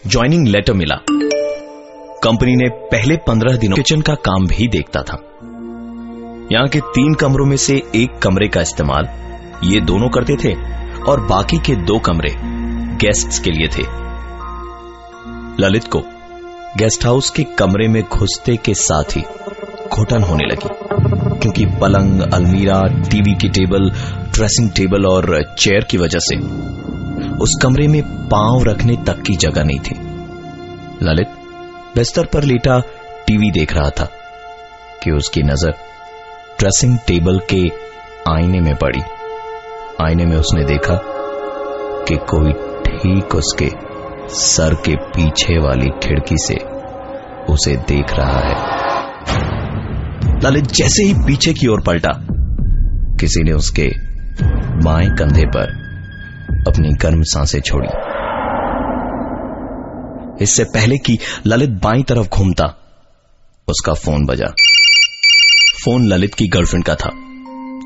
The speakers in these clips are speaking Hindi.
ज्वाइनिंग लेटर मिला। कंपनी ने पहले 15 दिनों किचन का काम भी देखता था। यहां के 3 कमरों में से एक कमरे का इस्तेमाल ये दोनों करते थे और बाकी के 2 कमरे गेस्ट्स के लिए थे। ललित को गेस्ट हाउस के कमरे में घुसते के साथ ही घुटन होने लगी, क्योंकि पलंग, अलमीरा, टीवी की टेबल, ड्रेसिंग टेबल और चेयर की वजह से उस कमरे में पांव रखने तक की जगह नहीं थी। ललित बिस्तर पर लेटा टीवी देख रहा था कि उसकी नजर ड्रेसिंग टेबल के आईने में पड़ी। आईने में उसने देखा कि कोई ठीक उसके सर के पीछे वाली खिड़की से उसे देख रहा है। ललित जैसे ही पीछे की ओर पलटा, किसी ने उसके बाएं कंधे पर अपनी गर्म सांसें छोड़ी। इससे पहले कि ललित बाईं तरफ घूमता, उसका फोन बजा। फोन ललित की गर्लफ्रेंड का था,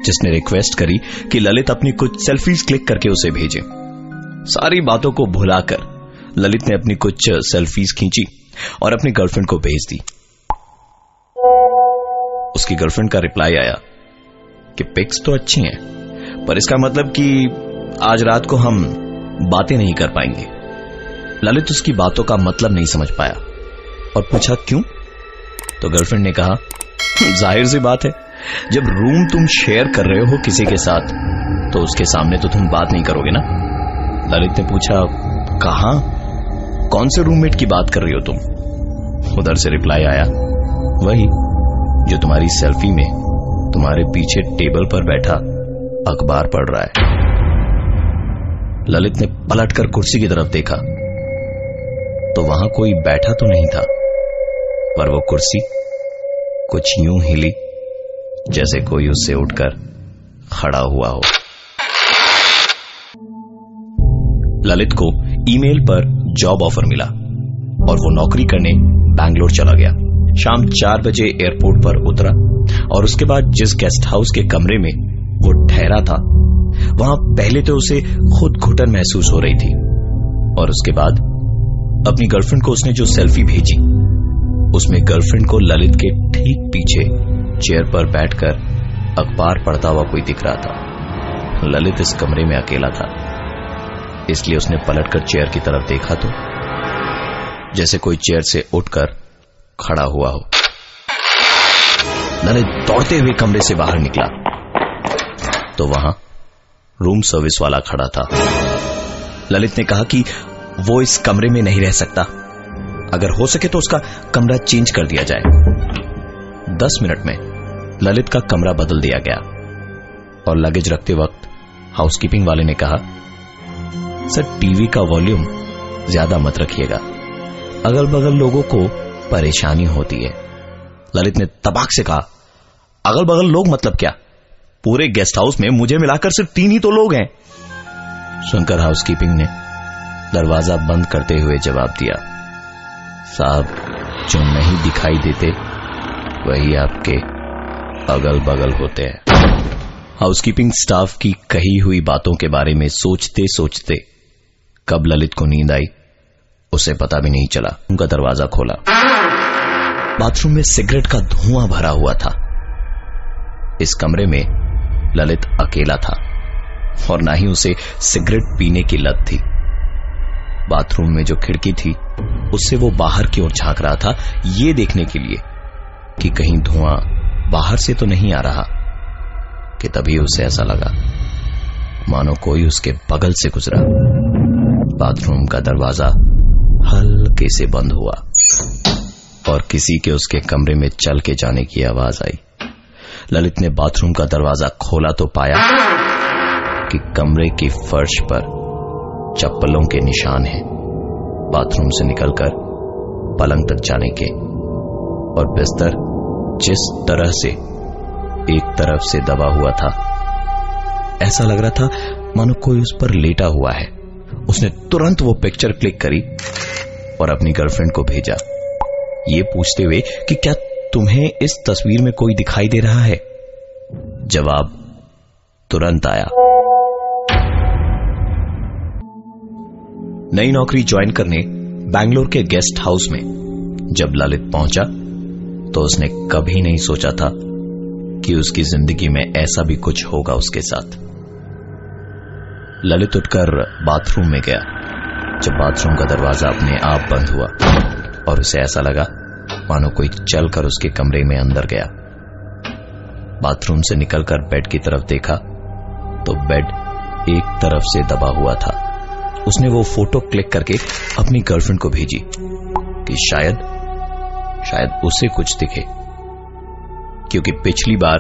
जिसने रिक्वेस्ट करी कि ललित अपनी कुछ सेल्फीज क्लिक करके उसे भेजे। सारी बातों को भुलाकर ललित ने अपनी कुछ सेल्फीज खींची और अपनी गर्लफ्रेंड को भेज दी। उसकी गर्लफ्रेंड का रिप्लाई आया कि पिक्स तो अच्छी हैं, पर इसका मतलब कि आज रात को हम बातें नहीं कर पाएंगे। ललित उसकी बातों का मतलब नहीं समझ पाया और पूछा क्यों? तो गर्लफ्रेंड ने कहा, जाहिर सी बात है, जब रूम तुम शेयर कर रहे हो किसी के साथ तो उसके सामने तो तुम बात नहीं करोगे ना। ललित ने पूछा, कहां? कौन से रूममेट की बात कर रही हो तुम? उधर से रिप्लाई आया, वही जो तुम्हारी सेल्फी में तुम्हारे पीछे टेबल पर बैठा अखबार पढ़ रहा है। ललित ने पलटकर कुर्सी की तरफ देखा तो वहां कोई बैठा तो नहीं था, पर वो कुर्सी कुछ यूं हिली जैसे कोई उससे उठकर खड़ा हुआ हो। ललित को ईमेल पर जॉब ऑफर मिला और वो नौकरी करने बैंगलोर चला गया। शाम 4 बजे एयरपोर्ट पर उतरा और उसके बाद जिस गेस्ट हाउस के कमरे में वो ठहरा था, वहां पहले तो उसे खुद घुटन महसूस हो रही थी और उसके बाद अपनी गर्लफ्रेंड को उसने जो सेल्फी भेजी, उसमें गर्लफ्रेंड को ललित के ठीक पीछे चेयर पर बैठकर अखबार पढ़ता हुआ कोई दिख रहा था। ललित इस कमरे में अकेला था, इसलिए उसने पलटकर चेयर की तरफ देखा तो जैसे कोई चेयर से उठकर खड़ा हुआ हो। ललित दौड़ते हुए कमरे से बाहर निकला तो वहां रूम सर्विस वाला खड़ा था। ललित ने कहा कि वो इस कमरे में नहीं रह सकता, अगर हो सके तो उसका कमरा चेंज कर दिया जाए। 10 मिनट में ललित का कमरा बदल दिया गया और लगेज रखते वक्त हाउसकीपिंग वाले ने कहा, सर टीवी का वॉल्यूम ज्यादा मत रखिएगा, अगल बगल लोगों को परेशानी होती है। ललित ने तबाक से कहा, अगल बगल लोग मतलब क्या? पूरे गेस्ट हाउस में मुझे मिलाकर सिर्फ 3 ही तो लोग हैं। सुनकर हाउसकीपिंग ने दरवाजा बंद करते हुए जवाब दिया, साहब जो नहीं दिखाई देते वही आपके अगल बगल होते हैं। हाउसकीपिंग स्टाफ की कही हुई बातों के बारे में सोचते सोचते कब ललित को नींद आई उसे पता भी नहीं चला। उनका दरवाजा खोला, बाथरूम में सिगरेट का धुआं भरा हुआ था। इस कमरे में ललित अकेला था और ना ही उसे सिगरेट पीने की लत थी। बाथरूम में जो खिड़की थी उससे वो बाहर की ओर झांक रहा था, ये देखने के लिए कि कहीं धुआं बाहर से तो नहीं आ रहा, कि तभी उसे ऐसा लगा मानो कोई उसके बगल से गुजरा। बाथरूम का दरवाजा हल्के से बंद हुआ और किसी के उसके कमरे में चल के जाने की आवाज आई। ललित ने बाथरूम का दरवाजा खोला तो पाया कि कमरे की फर्श पर चप्पलों के निशान हैं, बाथरूम से निकलकर पलंग तक जाने के, और बिस्तर जिस तरह से एक तरफ से दबा हुआ था, ऐसा लग रहा था मानो कोई उस पर लेटा हुआ है। उसने तुरंत वो पिक्चर क्लिक करी और अपनी गर्लफ्रेंड को भेजा, ये पूछते हुए कि क्या तुम्हें इस तस्वीर में कोई दिखाई दे रहा है? जवाब तुरंत आया। नई नौकरी ज्वाइन करने बैंगलोर के गेस्ट हाउस में जब ललित पहुंचा तो उसने कभी नहीं सोचा था कि उसकी जिंदगी में ऐसा भी कुछ होगा उसके साथ। ललित उठकर बाथरूम में गया। जब बाथरूम का दरवाजा अपने आप बंद हुआ और उसे ऐसा लगा मानो कोई चलकर उसके कमरे में अंदर गया। बाथरूम से निकलकर बेड की तरफ देखा तो बेड एक तरफ से दबा हुआ था। उसने वो फोटो क्लिक करके अपनी गर्लफ्रेंड को भेजी कि शायद उसे कुछ दिखे, क्योंकि पिछली बार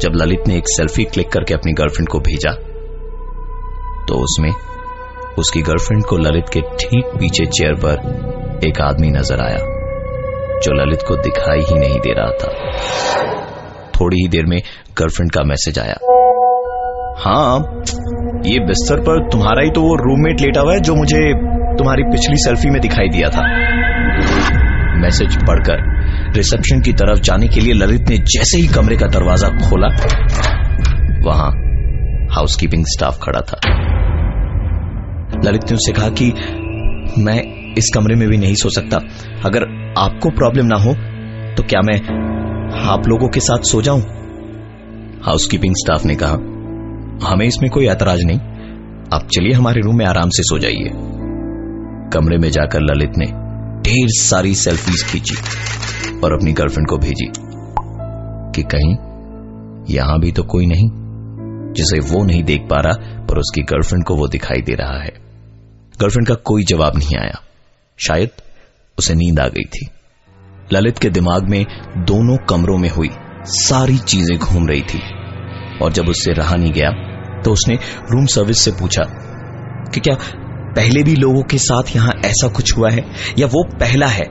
जब ललित ने एक सेल्फी क्लिक करके अपनी गर्लफ्रेंड को भेजा तो उसमें उसकी गर्लफ्रेंड को ललित के ठीक पीछे चेयर पर एक आदमी नजर आया जो ललित को दिखाई ही नहीं दे रहा था। थोड़ी ही देर में गर्लफ्रेंड का मैसेज आया, हाँ ये बिस्तर पर तुम्हारा ही तो वो रूममेट लेटा हुआ है जो मुझे तुम्हारी पिछली सेल्फी में दिखाई दिया था। मैसेज पढ़कर रिसेप्शन की तरफ जाने के लिए ललित ने जैसे ही कमरे का दरवाजा खोला, वहां हाउसकीपिंग स्टाफ खड़ा था। ललित ने उससे कहा कि मैं इस कमरे में भी नहीं सो सकता, अगर आपको प्रॉब्लम ना हो तो क्या मैं आप लोगों के साथ सो जाऊं? हाउसकीपिंग स्टाफ ने कहा, हमें इसमें कोई ऐतराज नहीं, आप चलिए हमारे रूम में आराम से सो जाइए। कमरे में जाकर ललित ने ढेर सारी सेल्फीज खींची और अपनी गर्लफ्रेंड को भेजी कि कहीं यहां भी तो कोई नहीं जिसे वो नहीं देख पा रहा पर उसकी गर्लफ्रेंड को वो दिखाई दे रहा है। गर्लफ्रेंड का कोई जवाब नहीं आया, शायद उसे नींद आ गई थी। ललित के दिमाग में दोनों कमरों में हुई सारी चीजें घूम रही थी और जब उससे रहा नहीं गया तो उसने रूम सर्विस से पूछा कि क्या पहले भी लोगों के साथ यहां ऐसा कुछ हुआ है या वो पहला है,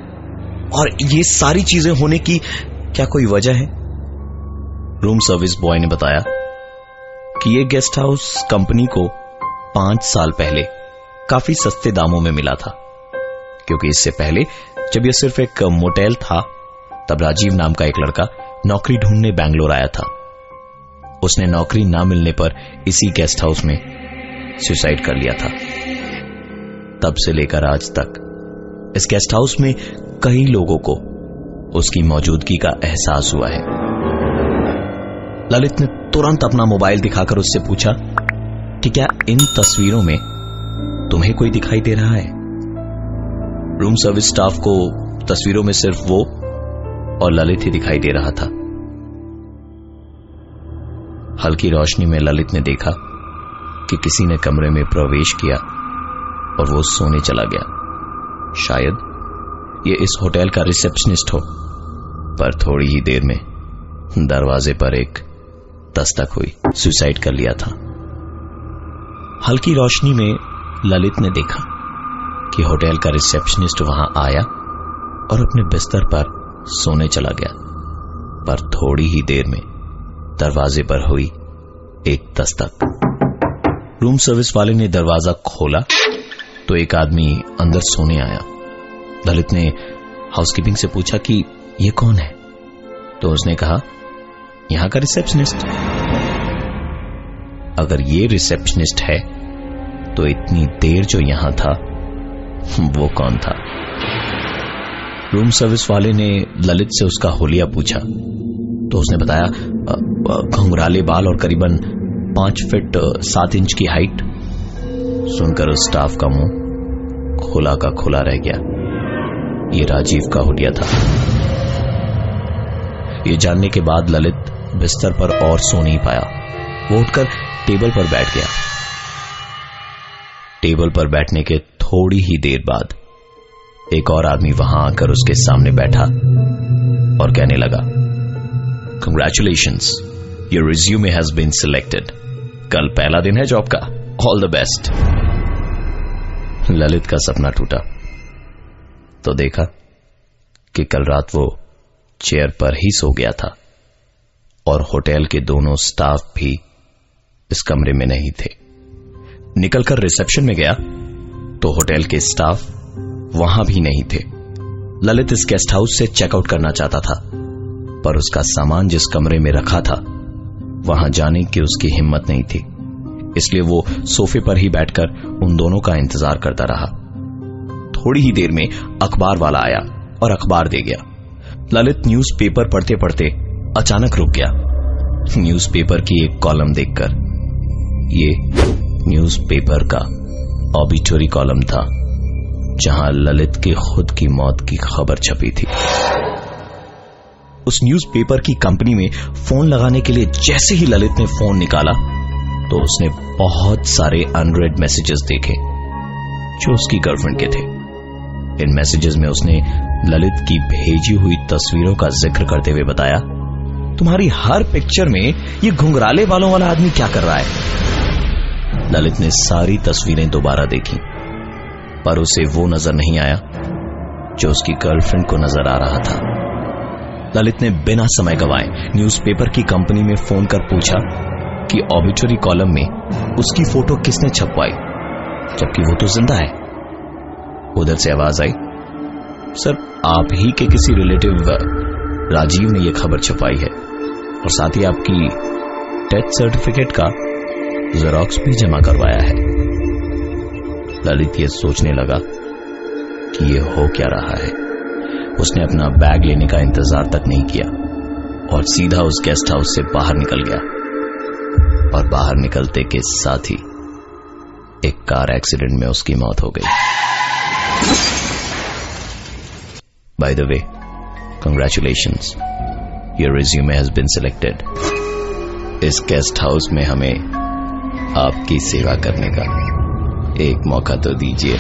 और ये सारी चीजें होने की क्या कोई वजह है? रूम सर्विस बॉय ने बताया कि ये गेस्ट हाउस कंपनी को 5 साल पहले काफी सस्ते दामों में मिला था, क्योंकि इससे पहले जब यह सिर्फ एक मोटेल था तब राजीव नाम का एक लड़का नौकरी ढूंढने बैंगलोर आया था। उसने नौकरी ना मिलने पर इसी गेस्ट हाउस में सुसाइड कर लिया था। तब से लेकर आज तक इस गेस्ट हाउस में कई लोगों को उसकी मौजूदगी का एहसास हुआ है। ललित ने तुरंत अपना मोबाइल दिखाकर उससे पूछा कि क्या इन तस्वीरों में तुम्हें कोई दिखाई दे रहा है? रूम सर्विस स्टाफ को तस्वीरों में सिर्फ वो और ललित ही दिखाई दे रहा था। हल्की रोशनी में ललित ने देखा कि किसी ने कमरे में प्रवेश किया और वो सोने चला गया। शायद ये इस होटल का रिसेप्शनिस्ट हो, पर थोड़ी ही देर में दरवाजे पर एक दस्तक हुई। सुसाइड कर लिया था। हल्की रोशनी में ललित ने देखा कि होटल का रिसेप्शनिस्ट वहां आया और अपने बिस्तर पर सोने चला गया, पर थोड़ी ही देर में दरवाजे पर हुई एक दस्तक। रूम सर्विस वाले ने दरवाजा खोला तो एक आदमी अंदर सोने आया। ललित ने हाउसकीपिंग से पूछा कि यह कौन है, तो उसने कहा यहां का रिसेप्शनिस्ट। अगर ये रिसेप्शनिस्ट है तो इतनी देर जो यहां था वो कौन था? रूम सर्विस वाले ने ललित से उसका हुलिया पूछा तो उसने बताया घुंघराले बाल और करीबन 5 फीट 7 इंच की हाइट। सुनकर उस स्टाफ का मुंह खुला का खुला रह गया। ये राजीव का हुलिया था। ये जानने के बाद ललित बिस्तर पर और सो नहीं पाया। वो उठकर टेबल पर बैठ गया। टेबल पर बैठने के थोड़ी ही देर बाद एक और आदमी वहां आकर उसके सामने बैठा और कहने लगा, congratulations, your resume has been selected. कल पहला दिन है जॉब का, ऑल द बेस्ट। ललित का सपना टूटा तो देखा कि कल रात वो चेयर पर ही सो गया था और होटल के दोनों स्टाफ भी इस कमरे में नहीं थे। निकलकर रिसेप्शन में गया तो होटल के स्टाफ वहां भी नहीं थे। ललित इस गेस्ट हाउस से चेकआउट करना चाहता था, पर उसका सामान जिस कमरे में रखा था वहां जाने की उसकी हिम्मत नहीं थी। इसलिए वो सोफे पर ही बैठकर उन दोनों का इंतजार करता रहा। थोड़ी ही देर में अखबार वाला आया और अखबार दे गया। ललित न्यूज़पेपर पढ़ते पढ़ते अचानक रुक गया, न्यूज़पेपर की एक कॉलम देखकर। ये न्यूज़पेपर का ऑबिटरी कॉलम था, जहां ललित के खुद की मौत की खबर छपी थी। उस न्यूज़पेपर की कंपनी में फोन लगाने के लिए जैसे ही ललित ने फोन निकाला तो उसने बहुत सारे अनरेड मैसेजेस देखे जो उसकी गर्लफ्रेंड के थे। इन मैसेजेस में उसने ललित की भेजी हुई तस्वीरों का जिक्र करते हुए बताया, तुम्हारी हर पिक्चर में ये घुंघराले बालों वाला आदमी क्या कर रहा है। ललित ने सारी तस्वीरें दोबारा देखी, पर उसे वो नजर नहीं आया जो उसकी गर्लफ्रेंड को नजर आ रहा था। ललित ने बिना समय गवाए न्यूज़पेपर की कंपनी में फोन कर पूछा कि ऑबिटरी कॉलम में उसकी फोटो किसने छपवाई, जबकि वो तो जिंदा है। उधर से आवाज आई, सर आप ही के किसी रिलेटिव राजीव ने यह खबर छपाई है और साथ ही आपकी डेथ सर्टिफिकेट का जेरॉक्स भी जमा करवाया है। ललित ये सोचने लगा कि ये हो क्या रहा है। उसने अपना बैग लेने का इंतजार तक नहीं किया और सीधा उस गेस्ट हाउस से बाहर निकल गया। और बाहर निकलते के साथ ही एक कार एक्सीडेंट में उसकी मौत हो गई। By the way, congratulations, your resume has been selected. इस गेस्ट हाउस में हमें आपकी सेवा करने का एक मौका तो दीजिए।